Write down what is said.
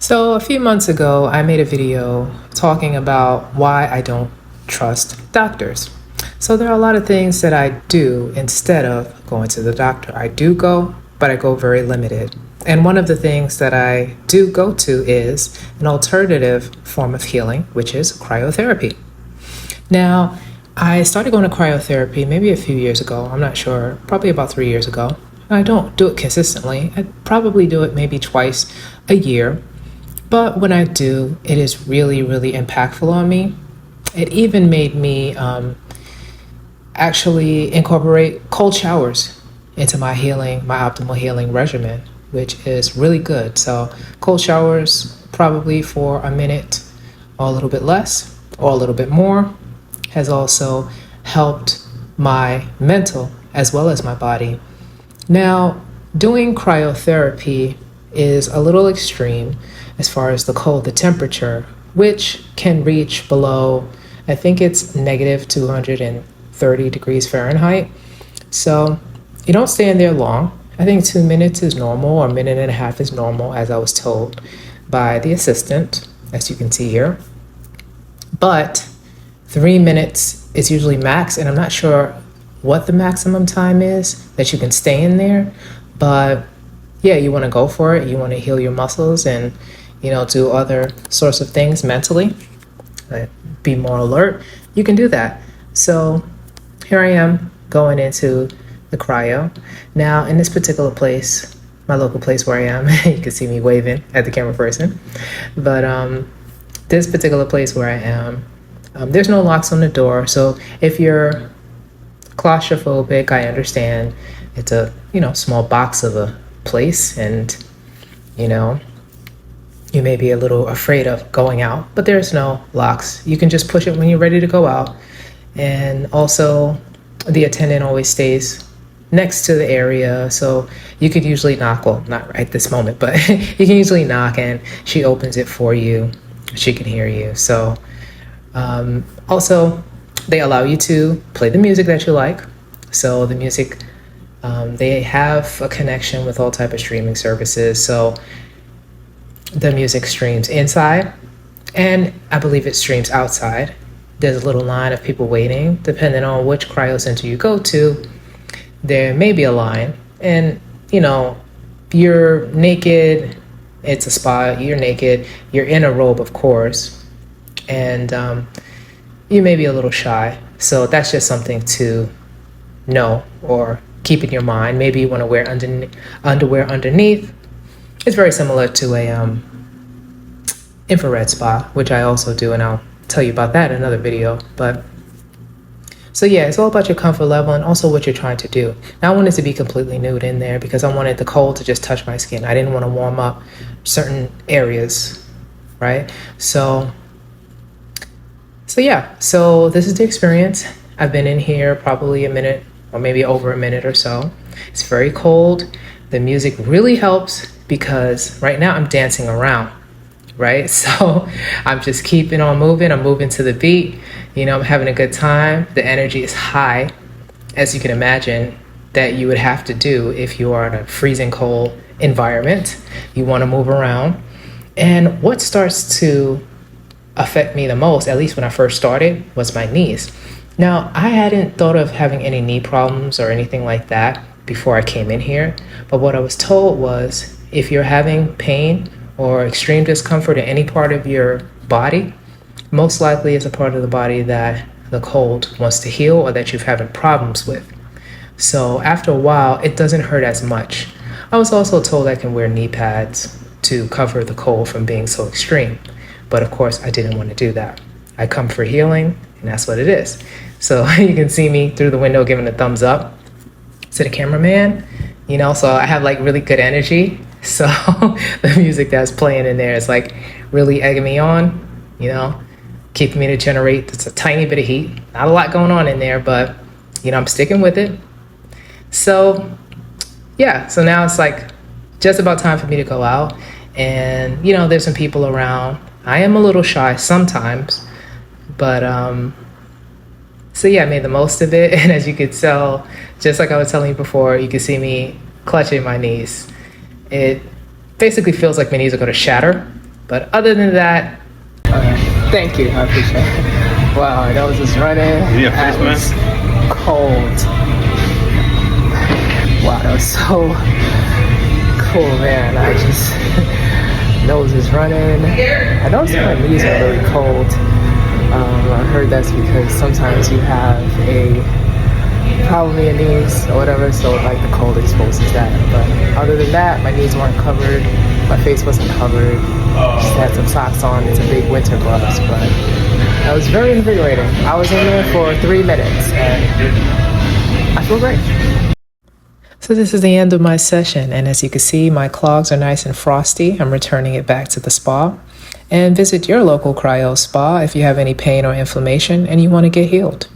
So, a few months ago, I made a video talking about why I don't trust doctors. So, there are a lot of things that I do instead of going to the doctor. I do go, but I go very limited. And one of the things that I do go to is an alternative form of healing, which is cryotherapy. Now, I started going to cryotherapy maybe a few years ago. I'm not sure, probably about 3 years ago. I don't do it consistently. I probably do it maybe twice a year. But when I do, it is really, really impactful on me. It even made me actually incorporate cold showers into my optimal healing regimen, which is really good. So cold showers probably for a minute or a little bit less or a little bit more has also helped my mental as well as my body. Now, doing cryotherapy is a little extreme as far as the temperature, which can reach below, I think it's negative 230 degrees Fahrenheit. So you don't stay in there long. I think 2 minutes is normal, or a minute and a half is normal, as I was told by the assistant, as you can see here. But 3 minutes is usually max, and I'm not sure what the maximum time is that you can stay in there. But yeah, you want to go for it. You want to heal your muscles and, do other sorts of things mentally, be more alert. You can do that. So here I am going into the cryo. Now, in this particular place, my local place where I am, you can see me waving at the camera person. But this particular place where I am, there's no locks on the door. So if you're claustrophobic, I understand. It's a, small box of a place, and, you may be a little afraid of going out, but there's no locks. You can just push it when you're ready to go out. And also, the attendant always stays next to the area, so you could usually knock, well, not right this moment, but you can usually knock and she opens it for you. She can hear you. So also, they allow you to play the music that you like. So the music, they have a connection with all type of streaming services. So the music streams inside, and I believe it streams outside. There's a little line of people waiting. Depending on which cryo center you go to, there may be a line. And, you're naked. It's a spa. You're naked. You're in a robe, of course. And you may be a little shy. So that's just something to know or keep in your mind. Maybe you want to wear underwear underneath. It's very similar to a infrared spa, which I also do, and I'll tell you about that in another video. But so yeah, it's all about your comfort level and also what you're trying to do. Now, I wanted to be completely nude in there because I wanted the cold to just touch my skin. I didn't want to warm up certain areas, right? So yeah, so this is the experience. I've been in here probably a minute or maybe over a minute or so. It's very cold. The music really helps because right now I'm dancing around, right? So I'm just keeping on moving. I'm moving to the beat. I'm having a good time. The energy is high, as you can imagine, that you would have to do if you are in a freezing cold environment. You want to move around. And what starts to affect me the most, at least when I first started, was my knees. Now, I hadn't thought of having any knee problems or anything like that before I came in here. But what I was told was, if you're having pain or extreme discomfort in any part of your body, most likely it's a part of the body that the cold wants to heal or that you're having problems with. So after a while, it doesn't hurt as much. I was also told I can wear knee pads to cover the cold from being so extreme. But of course, I didn't want to do that. I come for healing, and that's what it is. So you can see me through the window giving a thumbs up to the cameraman, so I have like really good energy. So the music that's playing in there is like really egging me on, keeping me to generate just a tiny bit of heat. Not a lot going on in there, but I'm sticking with it. So yeah, so now it's like just about time for me to go out. And there's some people around. I am a little shy sometimes, but so yeah, I made the most of it. And as you could tell, just like I was telling you before, you can see me clutching my knees. It basically feels like my knees are going to shatter. But other than that, thank you. I appreciate it. Wow, that was just running. That was cold. Wow, that was so cool, man. I just, nose is running. I noticed my knees are really cold. I heard that's because sometimes you have a problem in your knees or whatever, so like the cold exposes that. But other than that, my knees weren't covered, my face wasn't covered. Just had some socks on and some big winter gloves, but that was very invigorating. I was in there for 3 minutes and I feel great. So this is the end of my session, and as you can see, my clogs are nice and frosty. I'm returning it back to the spa. And visit your local cryo spa if you have any pain or inflammation and you want to get healed.